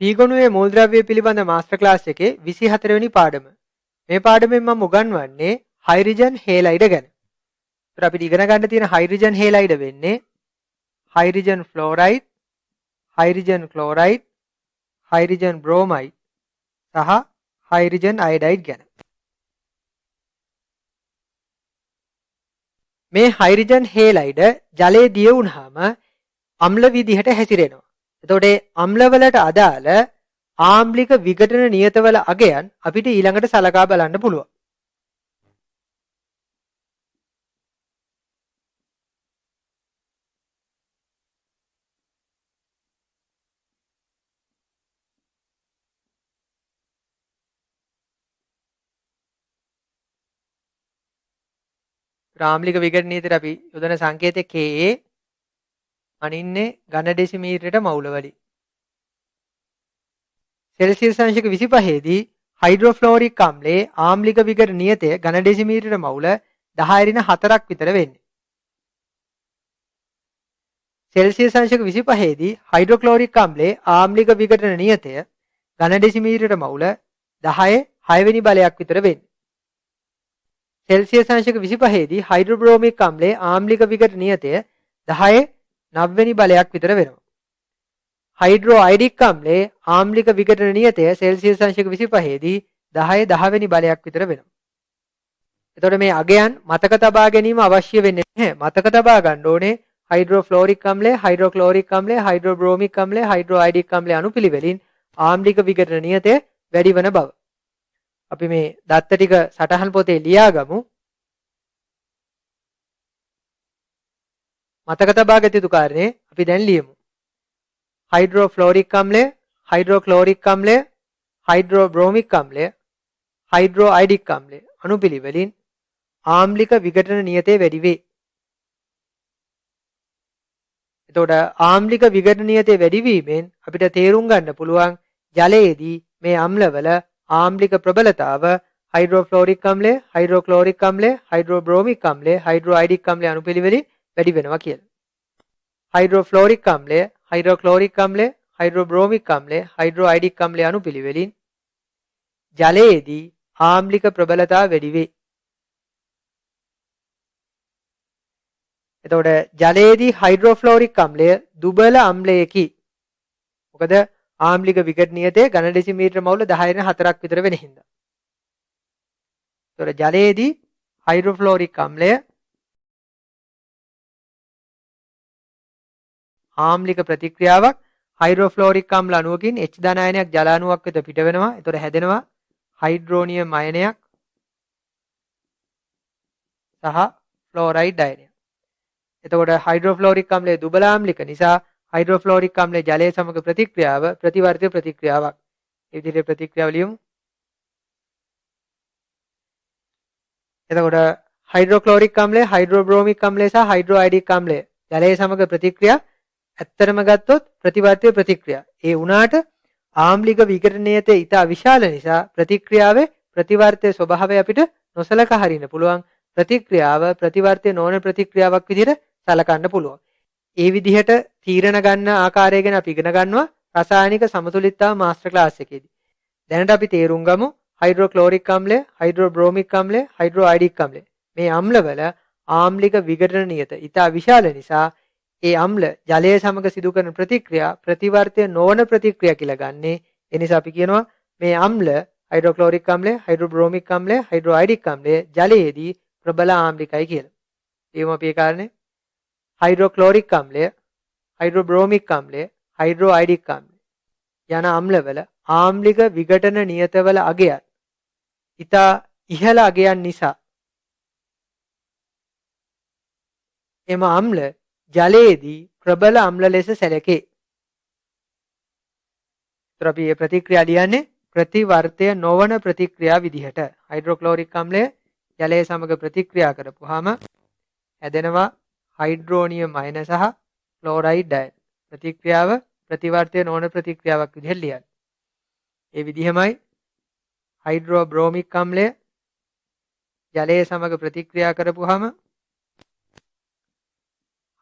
පීගොණුවේ මූලද්‍රව්‍ය පිළිබඳ master class එකේ 24 වෙනි පාඩම. මේ පාඩමෙන් මම උගන්වන්නේ හයිඩ්‍රජන් හේලයිඩ ගැන. ඒතර අපිට ඉගෙන ගන්න තියෙන හයිඩ්‍රජන් හේලයිඩ වෙන්නේ hydrogen fluoride, hydrogen chloride, hydrogen bromide සහ හයිඩ්‍රජන් අයඩයිඩ් ගැන. මේ හයිඩ්‍රජන් හේලයිඩ ජලයේ දිය වුණාම අම්ල විදිහට හැසිරෙනවා. එතකොට ඒ අම්ලවලට අදාළ ආම්ලික විඝටන නියතවල අගයන් අපිට ඊළඟට සලකා බලන්න පුළුවන්. ආම්ලික විඝටන නියතයට අපි යොදන සංකේතය Ka අනින්නේ ඝන ඩෙසිමීටරයට මවුල වලින්. සෙල්සියස් අංශක 25 දී හයිඩ්‍රොෆ්ලෝරික් අම්ලයේ ආම්ලික විඝටන නියතය ඝන ඩෙසිමීටරයට මවුල 10^4ක් විතර වෙන්නේ. සෙල්සියස් අංශක 25 දී හයිඩ්‍රොක්ලෝරික් අම්ලයේ ආම්ලික විඝටන නියතය ඝන ඩෙසිමීටරයට මවුල 10/6 වෙනි බලයක් විතර වෙන්නේ. සෙල්සියස් අංශක 25 දී හයිඩ්‍රොබ්‍රෝමික් අම්ලයේ ආම්ලික විඝටන නියතය 10/9 වෙනි බලයක් විතර වෙනවා. හයිඩ්‍රොඅයිඩික් අම්ලයේ ආම්ලික විඝටන නියතය සෙල්සියස් අංශක 25 දී 10 වෙනි බලයක් විතර වෙනවා. එතකොට මේ අගයන් මතක තබා ගැනීම අවශ්‍ය වෙන්නේ නැහැ. මතක තබා ගන්න ඕනේ හයිඩ්‍රොෆ්ලෝරික් අම්ලය, හයිඩ්‍රොක්ලෝරික් අම්ලය, හයිඩ්‍රොබ්‍රෝමික් අම්ලය, හයිඩ්‍රොඅයිඩික් අම්ලය අනුපිළිවෙලින් ආම්ලික විඝටන නියතය වැඩි වන බව. අපි මේ දත්ත ටික සටහන් පොතේ ලියාගමු. මතක තබා ගත යුතු කාරණේ අපි දැන් ලියමු. හයිඩ්‍රොෆ්ලෝරික් අම්ලය, හයිඩ්‍රොක්ලෝරික් අම්ලය, හයිඩ්‍රොබ්‍රෝමික් අම්ලය, හයිඩ්‍රොඅයිඩික් අම්ලය අනුපිළිවෙලින් ආම්ලික විඝටන නියතය වැඩි වේ. එතකොට ආම්ලික විඝටන නියතය වැඩි වීමෙන් අපිට තේරුම් ගන්න පුළුවන් ජලයේදී මේ අම්ලවල ආම්ලික ප්‍රබලතාව හයිඩ්‍රොෆ්ලෝරික් අම්ලය, හයිඩ්‍රොක්ලෝරික් අම්ලය, හයිඩ්‍රොබ්‍රෝමික් අම්ලය, හයිඩ්‍රොඅයිඩික් අම්ලය අනුපිළිවෙලින් වැඩි වෙනවා කියලා. හයිඩ්‍රොෆ්ලෝරික් අම්ලය, හයිඩ්‍රොක්ලෝරික් අම්ලය, හයිඩ්‍රොබ්‍රෝමික් අම්ලය, හයිඩ්‍රොඅයිඩික් අම්ලය අනුපිළිවෙලින් ජලයේදී ආම්ලික ප්‍රබලතාව වැඩි වේ. එතකොට ජලයේදී හයිඩ්‍රොෆ්ලෝරික් අම්ලය දුබල අම්ලයකි. මොකද ආම්ලික විඝටන නියතය ඝන ඩෙසිමීටර මවුල 10/4ක් විතර වෙන හින්දා. එතකොට ජලයේදී හයිඩ්‍රොෆ්ලෝරික් අම්ලය ආම්ලික ප්‍රතික්‍රියාවක් හයිඩ්‍රොෆ්ලෝරික් අම්ල අණුවකින් H ධන අයනයක් ජල අණුවක් වෙත පිට වෙනවා. එතකොට හැදෙනවා හයිඩ්‍රෝනියම් අයනයක් සහ ෆ්ලෝරයිඩ් අයනයක්. එතකොට හයිඩ්‍රොෆ්ලෝරික් අම්ලයේ දුබල ආම්ලික නිසා හයිඩ්‍රොෆ්ලෝරික් අම්ලයේ ජලයේ සමග ප්‍රතික්‍රියාව ප්‍රතිවර්තීය ප්‍රතික්‍රියාවක්. ඒ විදිහට ප්‍රතික්‍රියාව ලියමු. එතකොට හයිඩ්‍රොක්ලෝරික් අම්ලය, හයිඩ්‍රොබ්‍රෝමික් අම්ලය සහ හයිඩ්‍රොඅයිඩික් අම්ලය ජලයේ සමග ප්‍රතික්‍රියා ඇත්තටම ගත්තොත් ප්‍රතිවර්තීය ප්‍රතික්‍රියා. ඒ වුණාට ආම්ලික විඝටන නියතය ඉතා විශාල නිසා ප්‍රතික්‍රියාවේ ප්‍රතිවර්තීය ස්වභාවය අපිට නොසලකා හරින්න පුළුවන්. ප්‍රතික්‍රියාව ප්‍රතිවර්තීය නොවන ප්‍රතික්‍රියාවක් විදිහට සලකන්න පුළුවන්. ඒ විදිහට තීරණ ගන්න ආකාරය ගැන අපි ඉගෙන ගන්නවා රසායනික සමතුලිතතාව මාස්ටර් ක්ලාස් එකේදී. දැනට අපි තේරුම් ගමු හයිඩ්‍රොක්ලෝරික් අම්ලය, හයිඩ්‍රොබ්‍රෝමික් අම්ලය, හයිඩ්‍රොඅයිඩික් අම්ලය. මේ අම්ලවල ආම්ලික විඝටන නියත ඉතා විශාල නිසා ඒ අම්ල ජලයේ සමග සිදු කරන ප්‍රතික්‍රියා ප්‍රතිවර්තීය නොවන ප්‍රතික්‍රියා කියලා ගන්නේ. ඒ නිසා අපි කියනවා මේ අම්ල හයිඩ්‍රොක්ලෝරික් අම්ලය, හයිඩ්‍රොබ්‍රෝමික් අම්ලය, හයිඩ්‍රොඅයිඩික් අම්ලය ජලයේදී ප්‍රබල ආම්ලිකයි කියලා. ඒවම අපි ඒ කාරණේ හයිඩ්‍රොක්ලෝරික් අම්ලය, හයිඩ්‍රොබ්‍රෝමික් අම්ලය, හයිඩ්‍රොඅයිඩික් අම්ලය යන අම්ලවල ආම්ලික විඝටන නියතවල අගයන් ඉතා ඉහළ අගයන් නිසා එම අම්ල ජලයේදී ප්‍රබල අම්ල ලෙස සැලකේ. ඒතර අපි මේ ප්‍රතික්‍රියා ලියන්නේ ප්‍රතිවර්තය නොවන ප්‍රතික්‍රියා විදිහට. හයිඩ්‍රොක්ලෝරික් අම්ලය ජලයේ සමග ප්‍රතික්‍රියා කරපුවාම හැදෙනවා හයිඩ්‍රෝනියම් අයන සහ ෆ්ලෝරයිඩ් අයන. ප්‍රතික්‍රියාව ප්‍රතිවර්තය නොවන ප්‍රතික්‍රියාවක් විදිහට ලියන්නේ. ඒ විදිහමයි හයිඩ්‍රොබ්‍රෝමික් අම්ලය ජලයේ සමග ප්‍රතික්‍රියා කරපුවාම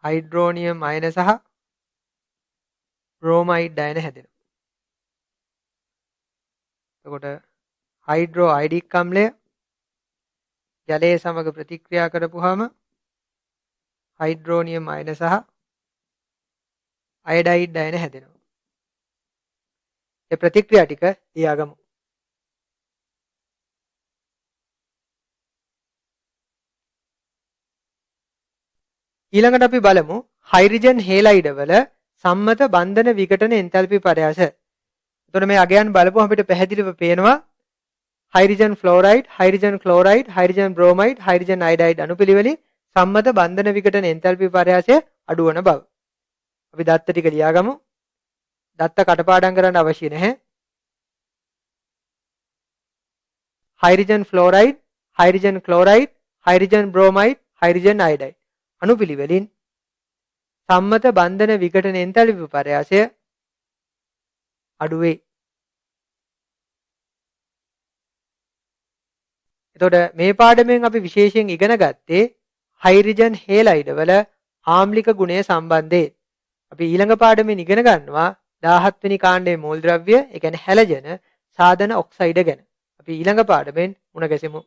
හයිඩ්‍රෝනියම් අයන සහ බ්‍රෝමයිඩ් අයන හැදෙනවා. එතකොට හයිඩ්‍රෝඅයඩික් අම්ලය ජලයේ සමග ප්‍රතික්‍රියා කරපුවාම හයිඩ්‍රෝනියම් අයන සහ අයඩයිඩ් අයන හැදෙනවා. ඒ ප්‍රතික්‍රියා ටික ලියාගමු. ඊළඟට අපි බලමු හයිඩ්‍රජන් හේලයිඩ වල සම්මත බන්ධන විඝටන එන්තැල්පි පරයාස. එතකොට මේ අගයන් බලපුවම අපිට පැහැදිලිව පේනවා hydrogen fluoride, hydrogen chloride, hydrogen bromide, hydrogen iodide අණුපිළිවෙලින් සම්මත බන්ධන විඝටන එන්තැල්පි පරයාසය අඩු වන බව. අපි දත්ත ටික ලියාගමු. දත්ත කටපාඩම් කරන්න අවශ්‍ය නැහැ. Hydrogen fluoride, hydrogen chloride, hydrogen bromide, hydrogen iodide අණුපිළිවෙලින් සම්මත බන්ධන විඝටන එන්තැල්පි පරයාසය අඩු වේ. එතකොට මේ පාඩමෙන් අපි විශේෂයෙන් ඉගෙන ගත්තේ හයිඩ්‍රජන් හේලයිඩ වල ආම්ලික ගුණය සම්බන්ධයෙන්. අපි ඊළඟ පාඩමෙන් ඉගෙන ගන්නවා 17 වෙනි කාණ්ඩයේ මූලද්‍රව්‍ය, ඒ කියන්නේ හැලජන සාධන ඔක්සයිඩ ගැන. අපි ඊළඟ පාඩමෙන් මුණ ගැසෙමු.